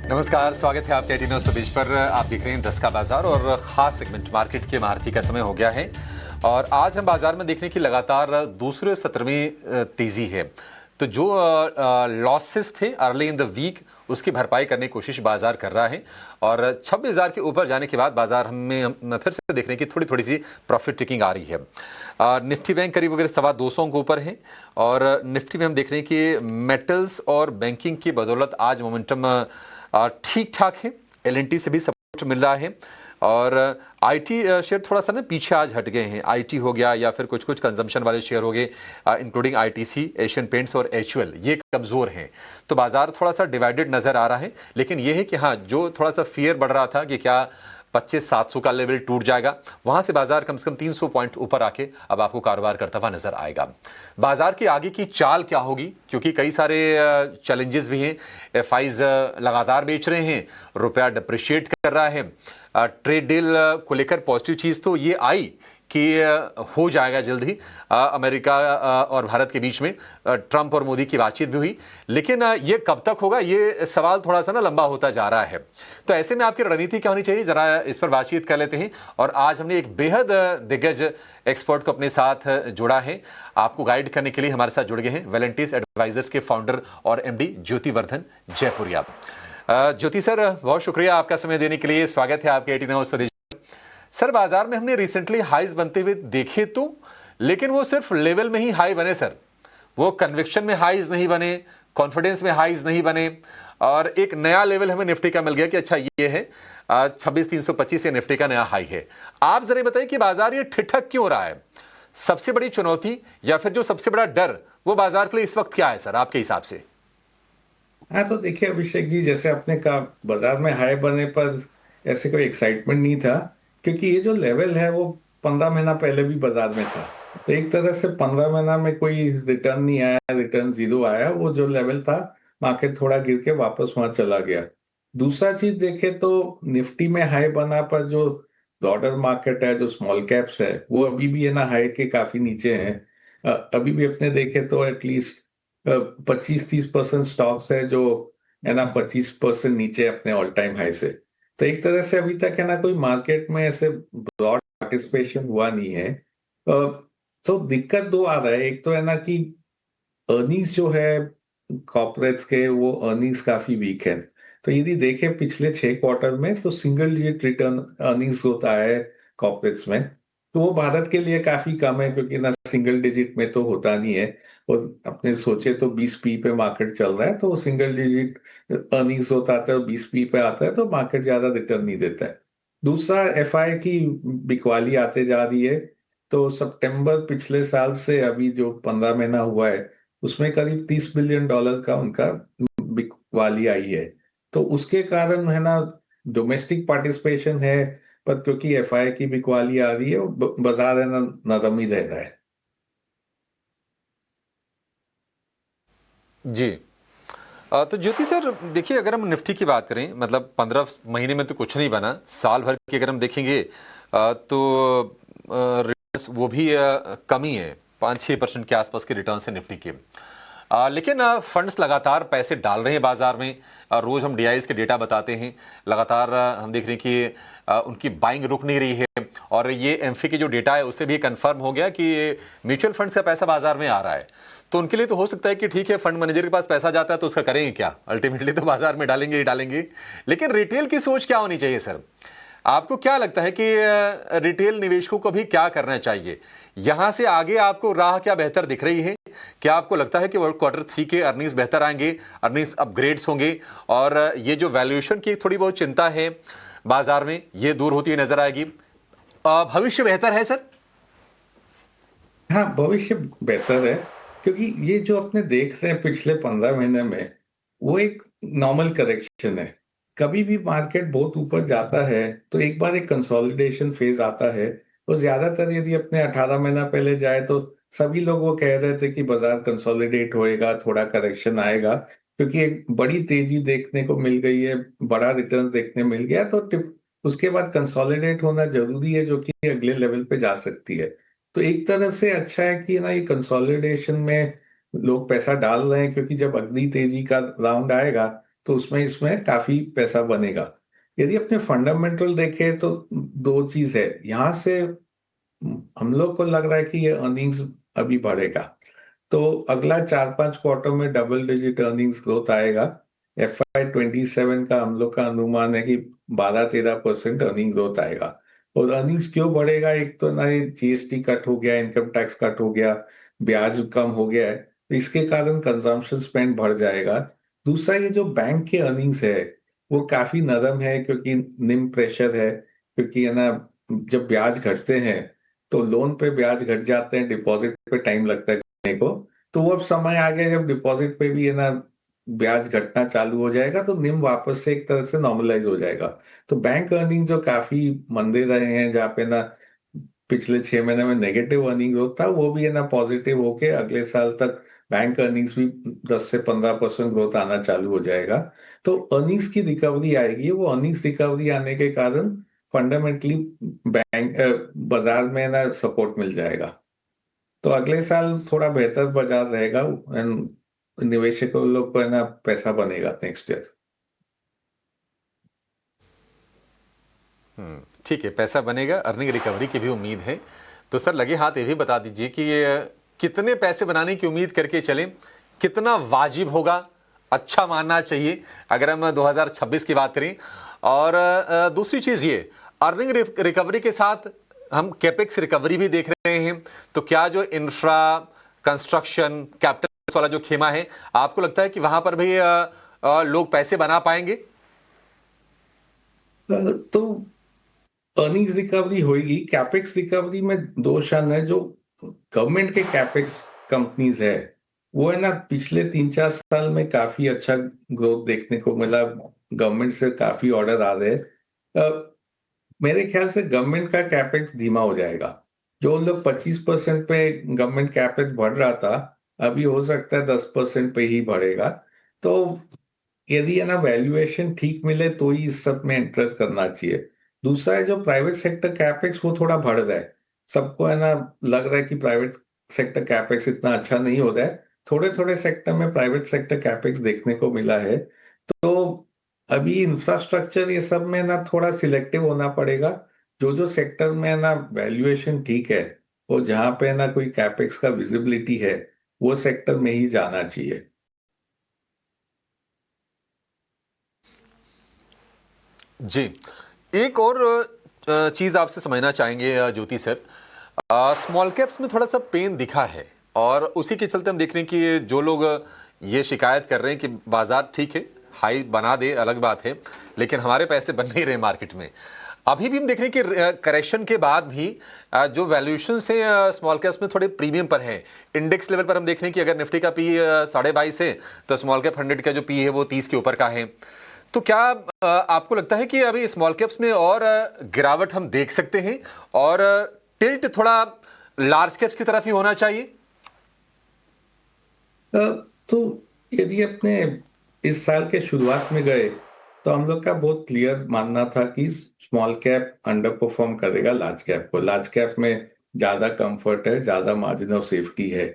नमस्कार, स्वागत है आपके 18 स्टोरीज पर। आप देख रहे हैं 10 का बाजार और खास सेगमेंट मार्केट के महारथी का समय हो गया है। और आज हम बाजार में देखने की लगातार दूसरे सत्र में तेजी है। तो जो लॉसेस थे अर्ली इन द वीक उसकी भरपाई करने की कोशिश बाजार कर रहा है और 26,000 के ऊपर जाने के बाद बाजार हमें फिर से देखने की थोड़ी थोड़ी सी प्रॉफिट टेकिंग आ रही है। निफ्टी बैंक करीब वगैरह 225 के ऊपर है और निफ्टी में हम देख रहे हैं कि मेटल्स और बैंकिंग की बदौलत आज मोमेंटम ठीक ठाक है। एलएनटी से भी सपोर्ट मिल रहा है और आईटी शेयर थोड़ा सा ना पीछे आज हट गए हैं। आईटी हो गया या फिर कुछ कुछ कंजम्पशन वाले शेयर हो गए, इंक्लूडिंग आईटीसी, एशियन पेंट्स और एचयूएल, ये कमजोर हैं। तो बाजार थोड़ा सा डिवाइडेड नजर आ रहा है। लेकिन यह है कि हाँ, जो थोड़ा सा फियर बढ़ रहा था कि क्या 25,700 का लेवल टूट जाएगा, वहां से बाजार कम से कम 300 पॉइंट ऊपर आके अब आपको कारोबार करता हुआ नजर आएगा। बाजार की आगे की चाल क्या होगी, क्योंकि कई सारे चैलेंजेस भी हैं। एफआईज लगातार बेच रहे हैं, रुपया डिप्रिशिएट कर रहा है। ट्रेड डील को लेकर पॉजिटिव चीज तो ये आई कि हो जाएगा जल्द ही अमेरिका और भारत के बीच में ट्रंप और मोदी की बातचीत भी हुई। लेकिन ये कब तक होगा, ये सवाल थोड़ा सा ना लंबा होता जा रहा है। तो ऐसे में आपकी रणनीति क्या होनी चाहिए, जरा इस पर बातचीत कर लेते हैं। और आज हमने एक बेहद दिग्गज एक्सपर्ट को अपने साथ जोड़ा है। आपको गाइड करने के लिए हमारे साथ जुड़ गए हैं वेलेंटिस एडवाइजर्स के फाउंडर और एमडी ज्योतिवर्धन जयपुरिया। ज्योति सर, बहुत शुक्रिया आपका समय देने के लिए। स्वागत है आपके 18 स्वदेश। सर, बाजार में हमने रिसेंटली हाईज बनते हुए देखे तो, लेकिन वो सिर्फ लेवल में ही हाई बने सर, वो कन्विक्शन में हाईज नहीं बने, कॉन्फिडेंस में हाईज नहीं बने। और एक नया लेवल हमें निफ्टी का मिल गया कि अच्छा ये है 26,325 ये निफ्टी का नया हाई है। आप जरा बताइए कि बाजार ये ठिठक क्यों रहा है? सबसे बड़ी चुनौती या फिर जो सबसे बड़ा डर वो बाजार के लिए इस वक्त क्या है सर, आपके हिसाब से? हाँ, तो देखिए अभिषेक जी, जैसे आपने कहा, बाजार में हाई बने पर ऐसे कोई एक्साइटमेंट नहीं था, क्योंकि ये जो लेवल है वो 15 महीना पहले भी बाजार में था। तो एक तरह से 15 महीना में कोई रिटर्न नहीं आया, रिटर्न जीरो आया। वो जो लेवल था, मार्केट थोड़ा गिर के वापस वहां चला गया। दूसरा चीज देखे तो निफ्टी में हाई बना पर जो ब्रॉडर मार्केट है, जो स्मॉल कैप्स है, वो अभी भी है ना हाई के काफी नीचे हैं। अभी भी अपने देखे तो एटलीस्ट 25-30% स्टॉक्स है जो है ना 25% नीचे अपने ऑल टाइम हाई से। तो एक तरह से अभी तक है ना कोई मार्केट में ऐसे ब्रॉड पार्टिसिपेशन हुआ नहीं है। तो दिक्कत दो आ रहा है। एक तो है ना कि अर्निंग्स जो है कॉर्पोरेट्स के, वो अर्निंग्स काफी वीक है। तो यदि देखें पिछले 6 क्वार्टर में, तो सिंगल डिजिट रिटर्न अर्निंग्स होता है कॉर्पोरेट्स में। तो वो भारत के लिए काफी कम है, क्योंकि ना सिंगल डिजिट में तो होता नहीं है। और अपने सोचे तो 20 पी पे मार्केट चल रहा है, तो सिंगल डिजिट अर्निंग्स होता है, 20 पी पे आता है, तो मार्केट ज्यादा रिटर्न नहीं देता है। दूसरा, एफआई की बिकवाली आते जा रही है। तो सितंबर पिछले साल से अभी जो 15 महीना हुआ है, उसमें करीब $30 बिलियन का उनका बिकवाली आई है। तो उसके कारण है ना डोमेस्टिक पार्टिसिपेशन है, पर क्योंकि एफआई की बिकवाली आ रही है, वो बाजार है ना नरम ही रह रहा है। जी। तो ज्योति सर देखिए, अगर हम निफ्टी की बात करें, मतलब 15 महीने में तो कुछ नहीं बना, साल भर की अगर हम देखेंगे तो रिटर्न्स वो भी कम ही है, 5-6% के आसपास के रिटर्न्स है निफ्टी के। लेकिन फंड्स लगातार पैसे डाल रहे हैं बाजार में। रोज हम डीआईएस के डेटा बताते हैं, लगातार हम देख रहे हैं कि उनकी बाइंग रुक नहीं रही है। और ये एमफी के जो डेटा है उससे भी कंफर्म हो गया कि म्यूचुअल फंड्स का पैसा बाजार में आ रहा है। तो उनके लिए तो हो सकता है कि ठीक है, फंड मैनेजर के पास पैसा जाता है तो उसका करेंगे क्या, अल्टीमेटली तो बाजार में डालेंगे ही डालेंगे। लेकिन रिटेल की सोच क्या होनी चाहिए सर? आपको क्या लगता है कि रिटेल निवेशकों को भी क्या करना चाहिए? यहां से आगे आपको राह क्या बेहतर दिख रही है? क्या आपको लगता है कि Q3 के अर्निंग्स बेहतर आएंगे, अर्निंग्स अपग्रेड्स होंगे और ये जो वैल्यूएशन की थोड़ी बहुत चिंता है बाजार में, ये दूर होती हुई नजर आएगी? भविष्य बेहतर है सर? हाँ, भविष्य बेहतर है, क्योंकि ये जो अपने देख रहे हैं पिछले 15 महीने में, वो एक नॉर्मल करेक्शन है। कभी भी मार्केट बहुत ऊपर जाता है तो एक बार एक कंसोलिडेशन फेज आता है। और ज्यादातर यदि अपने 18 महीना पहले जाए, तो सभी लोग वो कह रहे थे कि बाजार कंसोलिडेट होएगा, थोड़ा करेक्शन आएगा, क्योंकि एक बड़ी तेजी देखने को मिल गई है, बड़ा रिटर्न देखने मिल गया। तो उसके बाद कंसोलिडेट होना जरूरी है, जो कि अगले लेवल पे जा सकती है। तो एक तरफ से अच्छा है कि ना ये कंसोलिडेशन में लोग पैसा डाल रहे हैं, क्योंकि जब अगली तेजी का राउंड आएगा, तो उसमें इसमें काफी पैसा बनेगा। यदि अपने फंडामेंटल देखें तो दो चीज है यहाँ से। हम लोग को लग रहा है कि ये अर्निंग्स अभी बढ़ेगा, तो अगला 4-5 क्वार्टर में डबल डिजिट अर्निंग्स ग्रोथ आएगा। FY 27 का हम लोग का अनुमान है कि 12-13% अर्निंग ग्रोथ आएगा। और अर्निंग्स क्यों बढ़ेगा, एक तो ना ये GST कट हो गया, इनकम टैक्स कट हो गया, ब्याज कम हो गया है, तो इसके कारण कंजम्पशन स्पेंड बढ़ जाएगा। दूसरा, ये जो बैंक के अर्निंग्स है वो काफी नरम है, क्योंकि निम प्रेशर है, क्योंकि है ना, जब ब्याज घटते हैं तो लोन पे ब्याज घट जाते हैं, डिपॉजिट पे टाइम लगता है घटने को। तो वो अब समय आ गया जब डिपॉजिट पे भी है ना ब्याज घटना चालू हो जाएगा, तो निम वापस से एक तरह से नॉर्मलाइज हो जाएगा। तो बैंक अर्निंग जो काफी मंदे रहे हैं, जहाँ पे ना पिछले 6 महीने में नेगेटिव अर्निंग ग्रोथ था, वो भी है ना पॉजिटिव होके अगले साल तक बैंक अर्निंग्स भी 10 से 15% ग्रोथ आना चालू हो जाएगा। तो अर्निंग्स की रिकवरी आएगी। वो अर्निंग्स रिकवरी आने के कारण फंडामेंटली बैंक बाजार में ना सपोर्ट मिल जाएगा। तो अगले साल थोड़ा बेहतर बाजार रहेगा एंड निवेशकों लोग को है ना पैसा बनेगा नेक्स्ट ईयर। ठीक है, पैसा बनेगा, अर्निंग रिकवरी की भी उम्मीद है। तो सर लगे हाथ ये भी बता दीजिए कि ये कितने पैसे बनाने की उम्मीद करके चलें, कितना वाजिब होगा, अच्छा मानना चाहिए अगर हम 2026 की बात करें। और दूसरी चीज़ ये, अर्निंग रिकवरी के साथ हम कैपेक्स रिकवरी भी देख रहे हैं, तो क्या जो इंफ्रा कंस्ट्रक्शन कैपिटल वाला जो खेमा है, आपको लगता है कि वहां पर भी लोग पैसे बना पाएंगे? तो अर्निंग्स रिकवरी होगी, कैपेक्स रिकवरी में दो शन है। जो गवर्नमेंट के कैपेक्स कंपनीज है वो है ना पिछले 3-4 साल में काफी अच्छा ग्रोथ देखने को मिला। गवर्नमेंट से काफी ऑर्डर आ रहे हैं। मेरे ख्याल से गवर्नमेंट का कैपेक्स धीमा हो जाएगा। जो उन लोग 25% पे गवर्नमेंट कैपेक्स बढ़ रहा था, अभी हो सकता है 10% पे ही बढ़ेगा। तो यदि है ना वैल्यूएशन ठीक मिले तो ही इस सब में इंटरेस्ट करना चाहिए। दूसरा है जो प्राइवेट सेक्टर कैपेक्स, वो थोड़ा बढ़ रहा है। सबको है ना लग रहा है कि प्राइवेट सेक्टर कैपेक्स इतना अच्छा नहीं हो रहा है। थोड़े थोड़े सेक्टर में प्राइवेट सेक्टर कैपेक्स देखने को मिला है। तो अभी इंफ्रास्ट्रक्चर ये सब में ना थोड़ा सिलेक्टिव होना पड़ेगा। जो जो सेक्टर में ना वैल्यूएशन ठीक है, और जहां पे ना कोई कैपेक्स का विजिबिलिटी है, वो सेक्टर में ही जाना चाहिए। जी, एक और चीज़ आपसे समझना चाहेंगे ज्योति सर। स्मॉल कैप्स में थोड़ा सा पेन दिखा है, और उसी के चलते हम देख रहे हैं कि जो लोग ये शिकायत कर रहे हैं कि बाजार ठीक है, हाई बना दे अलग बात है, लेकिन हमारे पैसे बन नहीं रहे मार्केट में। अभी भी हम देख रहे हैं कि करेक्शन के बाद भी जो वैल्यूएशन से स्मॉल कैप्स में थोड़े प्रीमियम पर है। इंडेक्स लेवल पर हम देख रहे हैं कि अगर निफ्टी का पी 22.5 है, तो स्मॉल कैप 100 का जो पी है वो 30 के ऊपर का है। तो क्या आपको लगता है कि अभी स्मॉल कैप्स में और गिरावट हम देख सकते हैं, और टिल्ट थोड़ा लार्ज कैप्स की तरफ ही होना चाहिए? तो यदि अपने इस साल के शुरुआत में गए, तो हम लोग का बहुत क्लियर मानना था कि स्मॉल कैप अंडर परफॉर्म करेगा लार्ज कैप को। लार्ज कैप में ज्यादा कंफर्ट है, ज्यादा मार्जिन ऑफ सेफ्टी है।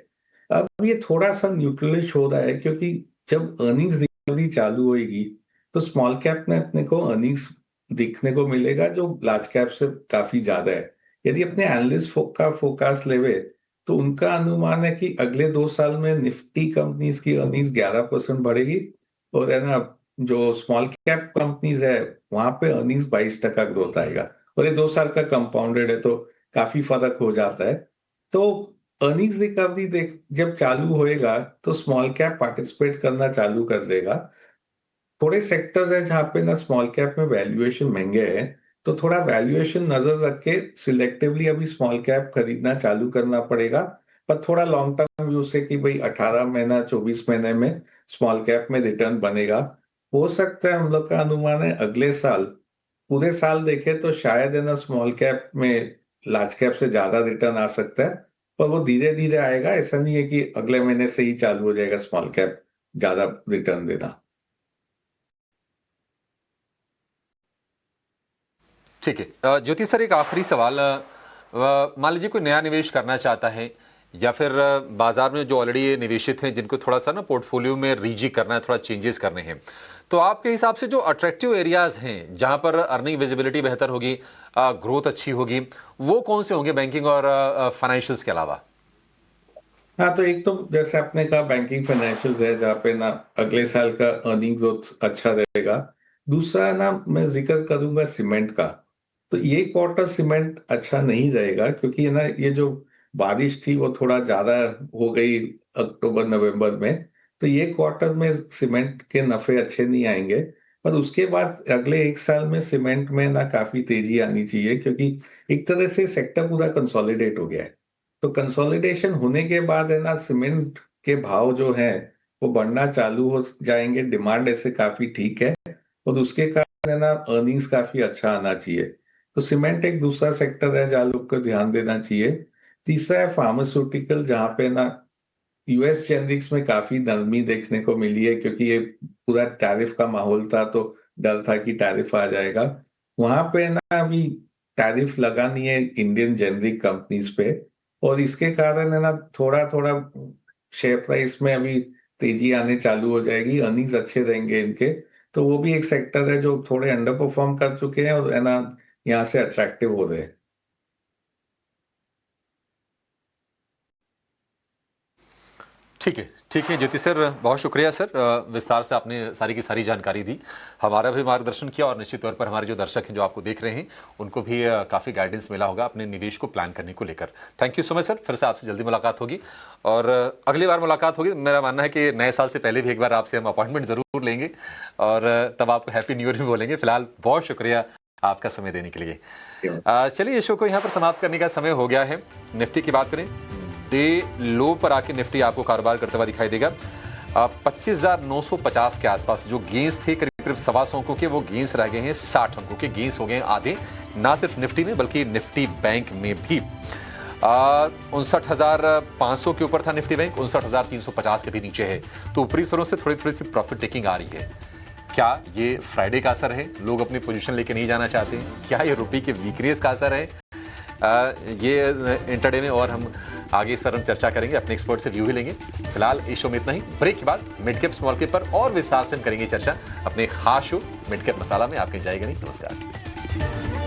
अब ये थोड़ा सा न्यूट्रलिश हो रहा है, क्योंकि जब अर्निंग्स रिकवरी चालू होगी तो स्मॉल कैप में अपने को अर्निंग्स दिखने को मिलेगा जो लार्ज कैप से काफी ज्यादा है। यदि अपने एनालिस्ट का फोकास लेवे, तो उनका अनुमान है कि अगले 2 साल में निफ्टी कंपनीज की अर्निंग्स 11% बढ़ेगी, और है ना जो स्मॉल कैप कंपनीज है वहां पे अर्निंग्स 22% ग्रोथ आएगा। और ये 2 साल का कंपाउंडेड है, तो काफी फर्क हो जाता है। तो अर्निंग्स रिकवरी देख जब चालू होएगा तो स्मॉल कैप पार्टिसिपेट करना चालू कर देगा। थोड़े सेक्टर्स है जहाँ पे ना स्मॉल कैप में वैल्यूएशन महंगे हैं, तो थोड़ा वैल्यूएशन नजर रख के सिलेक्टिवली अभी स्मॉल कैप खरीदना चालू करना पड़ेगा। पर थोड़ा लॉन्ग टर्म व्यू से कि भाई 18 महीना 24 महीने में स्मॉल कैप में रिटर्न बनेगा। हो सकता है, हम लोग का अनुमान है अगले साल पूरे साल देखे तो शायद है ना स्मॉल कैप में लार्ज कैप से ज्यादा रिटर्न आ सकता है। पर वो धीरे धीरे आएगा, ऐसा नहीं है कि अगले महीने से ही चालू हो जाएगा स्मॉल कैप ज्यादा रिटर्न देना। ठीक है, ज्योति सर एक आखिरी सवाल। मान लीजिए कोई नया निवेश करना चाहता है, या फिर बाजार में जो ऑलरेडी निवेशित हैं जिनको थोड़ा सा ना पोर्टफोलियो में रीजी करना है, थोड़ा चेंजेस करने हैं, तो आपके हिसाब से जो अट्रैक्टिव एरियाज हैं जहां पर अर्निंग विजिबिलिटी बेहतर होगी, ग्रोथ अच्छी होगी, वो कौन से होंगे बैंकिंग और फाइनेंशियल्स के अलावा? हाँ, तो एक तो जैसे आपने कहा बैंकिंग फाइनेंशियल्स है जहाँ पे ना अगले साल का अर्निंग ग्रोथ अच्छा रहेगा। दूसरा ना मैं जिक्र करूंगा सीमेंट का। तो ये क्वार्टर सीमेंट अच्छा नहीं रहेगा क्योंकि ना ये जो बारिश थी वो थोड़ा ज्यादा हो गई अक्टूबर नवंबर में। तो ये क्वार्टर में सीमेंट के नफे अच्छे नहीं आएंगे। पर उसके बाद अगले एक साल में सीमेंट में ना काफी तेजी आनी चाहिए क्योंकि एक तरह से सेक्टर पूरा कंसोलिडेट हो गया है। तो कंसोलिडेशन होने के बाद है ना सीमेंट के भाव जो है वो बढ़ना चालू हो जाएंगे। डिमांड ऐसे काफी ठीक है और उसके कारण है ना अर्निंग्स काफी अच्छा आना चाहिए। तो सीमेंट एक दूसरा सेक्टर है जहाँ लोग को ध्यान देना चाहिए। तीसरा है फार्मास्यूटिकल जहाँ पे ना यूएस जेनरिक्स में काफी नरमी देखने को मिली है क्योंकि ये पूरा टैरिफ का माहौल था तो डर था कि टैरिफ आ जाएगा। वहां पे ना अभी टैरिफ लगा नहीं है इंडियन जेनरिक कंपनीज पे और इसके कारण है ना थोड़ा थोड़ा शेयर प्राइस में अभी तेजी आने चालू हो जाएगी। अर्निंग्स अच्छे रहेंगे इनके। तो वो भी एक सेक्टर है जो थोड़े अंडर परफॉर्म कर चुके हैं और है ना यहाँ से अट्रैक्टिव हो रहे हैं। ठीक है ज्योति सर, बहुत शुक्रिया सर, विस्तार से आपने सारी की सारी जानकारी दी, हमारा भी मार्गदर्शन किया और निश्चित तौर पर हमारे जो दर्शक हैं जो आपको देख रहे हैं उनको भी काफ़ी गाइडेंस मिला होगा अपने निवेश को प्लान करने को लेकर। Thank you so much sir, फिर से आपसे जल्दी मुलाकात होगी और अगली बार मुलाकात होगी मेरा मानना है कि नए साल से पहले भी एक बार आपसे हम अपॉइंटमेंट ज़रूर लेंगे और तब आपको हैप्पी न्यू ईयर भी बोलेंगे। फिलहाल बहुत शुक्रिया आपका समय देने के लिए। चलिए, इस शो को यहाँ पर समाप्त करने का समय हो गया है। निफ्टी की बात करें, डे लो पर आके निफ्टी आपको कारोबार करते हुआ दिखाई देगा 25,950 के आसपास। जो गेंस थे करीब करीब 125 अंकों के, वो गेंस रह गए हैं 60 अंकों के। गेंस हो गए हैं आधे, ना सिर्फ निफ्टी में बल्कि निफ्टी बैंक में भी। 59,500 के ऊपर था निफ्टी बैंक, 59,350 के भी नीचे है। तो ऊपरी स्वरों से थोड़ी थोड़ी सी प्रॉफिट टेकिंग आ रही है। क्या ये फ्राइडे का असर है, लोग अपनी पोजीशन लेके नहीं जाना चाहते? क्या ये रुपये के वीकनेस का असर है? ये इंटरडे में और हम आगे इस पर हम चर्चा करेंगे, अपने एक्सपर्ट से व्यू ही लेंगे। फिलहाल इस शो में इतना ही। ब्रेक के बाद मिड कैप स्मॉल कैप पर और विस्तार से हम करेंगे चर्चा अपने खास शो मिड कैप मसाला में। आपके जाएगा नहीं। नमस्कार।